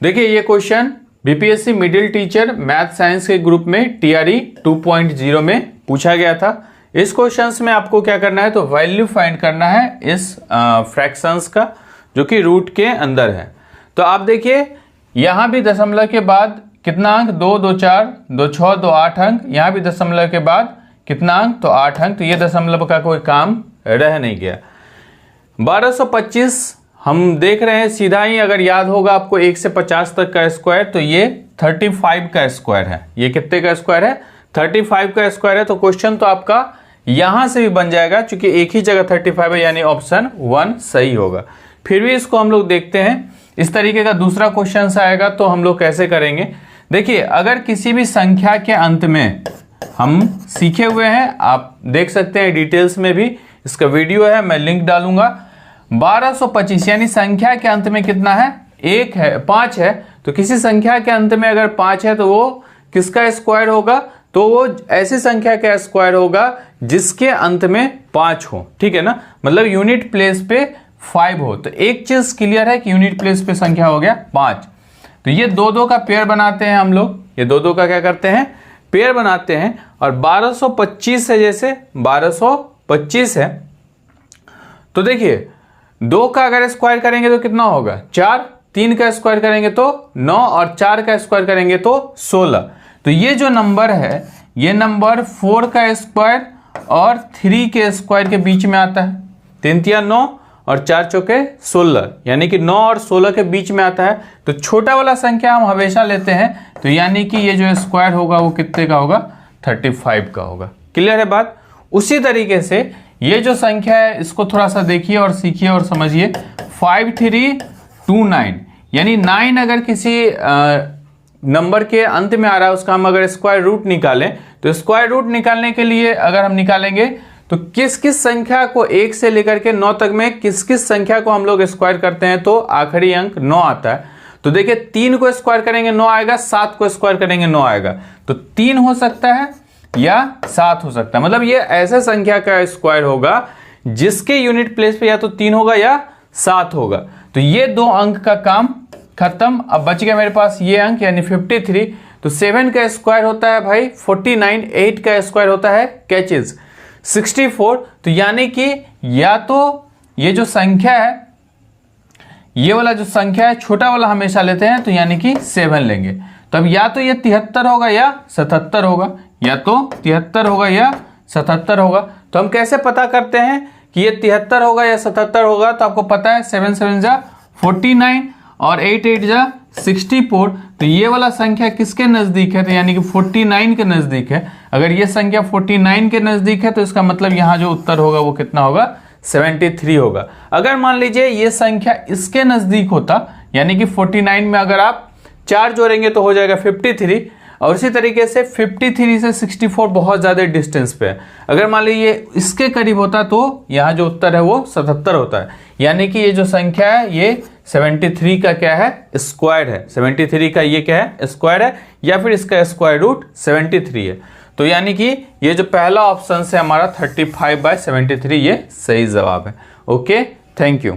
देखिए ये question BPSC middle teacher math science के ग्रुप में टीआरई 2.0 में पूछा गया था। इस क्वेश्चंस में आपको क्या करना है, तो वैल्यू फाइंड करना है इस फ्रैक्शंस का जो कि रूट के अंदर है। तो आप देखिए यहाँ भी दशमलव के बाद कितना अंक, 2 2 4 2 6 2 8 अंक, यहाँ भी दशमलव के बाद कितना अंक, तो 8 अंक। तो ये दशमलव का कोई काम रह नहीं गया। 1225 हम देख रहे हैं सीधा ही, अगर याद होगा आपको 1 से 50 तक का स्क्वायर, तो ये 35 का स्क्वायर है। ये कितने का स्क्वायर है, 35 का स्क्वायर है। तो क्वेश्चन तो आपका यहां से भी बन जाएगा, क्योंकि एक ही जगह 35 है, यानी ऑप्शन 1 सही होगा। फिर भी इसको हम लोग देखते हैं, इस तरीके का दूसरा क्वेश्चन आएगा तो हम लोग कैसे करेंगे। देखिए अगर किसी भी संख्या के अंत में, हम सीखे हुए हैं, आप देख सकते हैं डिटेल्स में भी इसका वीडियो है, मैं लिंक डालूंगा। 1225 यानी संख्या के अंत में कितना है, 1 है, 5 है। तो किसी संख्या के अंत में अगर 5 है तो वो किसका स्क्वायर होगा, तो वो ऐसी संख्या का स्क्वायर होगा जिसके अंत में 5 हो। ठीक है ना, मतलब यूनिट प्लेस पे 5 हो। तो एक चीज क्लियर है कि यूनिट प्लेस पे संख्या हो गया 5। तो ये 2 का पेयर बनाते हैं हम लोग, ये 2 का क्या करते हैं, पेयर बनाते हैं। और 1225 है, जैसे 1225 है, तो देखिए 2 का अगर स्क्वायर करेंगे तो कितना होगा 4, 3 का स्क्वायर करेंगे तो 9 और 4 का स्क्वायर करेंगे तो 16। तो ये जो नंबर है, ये नंबर 4 का स्क्वायर और 3 के स्क्वायर के बीच में आता है। 3 तिया 9 और 4 चौके 16, यानी कि 9 और 16 के बीच में आता है। तो छोटा वाला संख्या हम हमेशा लेते हैं, तो यानी कि ये जो स्क्वायर होगा वो कितने का होगा, 35 का होगा। क्लियर है बात। उसी तरीके से ये जो संख्या है इसको थोड़ा सा देखिए और सीखिए और समझिए। 5329 यानी 9 अगर किसी नंबर के अंत में आ रहा है, उसका हम अगर स्क्वायर रूट निकालें, तो स्क्वायर रूट निकालने के लिए अगर हम निकालेंगे तो किस किस संख्या को 1 से लेकर के 9 तक में किस किस संख्या को हम लोग स्क्वायर करते हैं, तो आखिरी अंक 9 आता है। तो देखिए 3 को स्क्वायर करेंगे 9 आएगा, 7 को स्क्वायर करेंगे 9 आएगा। तो 3 हो सकता है या 7 हो सकता है, मतलब ये ऐसे संख्या का स्क्वायर होगा जिसके यूनिट प्लेस पे या तो 3 होगा या 7 होगा। तो ये 2 अंक का काम खत्म। अब बच गया मेरे पास ये अंक यानी 53। तो 7 का स्क्वायर होता है भाई 49, 8 का स्क्वायर होता है क्या चीज 64। तो यानी कि या तो ये जो संख्या है, ये वाला जो संख्या है छोटा वाला हमेशा लेते हैं, तो यानी कि 7 लेंगे। तो अब या तो ये 73 होगा या 77 होगा, या तो 73 होगा या 77 होगा। तो हम कैसे पता करते हैं कि ये 73 होगा या 77 होगा, तो आपको पता है 7 7 जा 49 और 8 8 जा 64। तो ये वाला संख्या किसके नजदीक है, तो यानी कि 49 के नजदीक है। अगर ये संख्या 49 के नजदीक है तो इसका मतलब यहाँ जो उत्तर होगा वो कितना होगा, 73 होगा। अगर मान लीजिए ये संख्या इसके नजदीक होता, यानी कि 49 में अगर आप 4 जोड़ेंगे तो हो जाएगा 53। और इसी तरीके से 53 से 64 बहुत ज्यादा डिस्टेंस पे है। अगर मान लीजिए इसके करीब होता तो यहाँ जो उत्तर है वो 77 होता है। यानी कि ये जो संख्या है ये 73 का क्या है, स्क्वायर है। 73 का ये क्या है, स्क्वायर है, या फिर इसका स्क्वायर रूट 73 है। तो यानी कि ये जो पहला ऑप्शन है हमारा 35/73 ये सही जवाब है। Okay, thank you.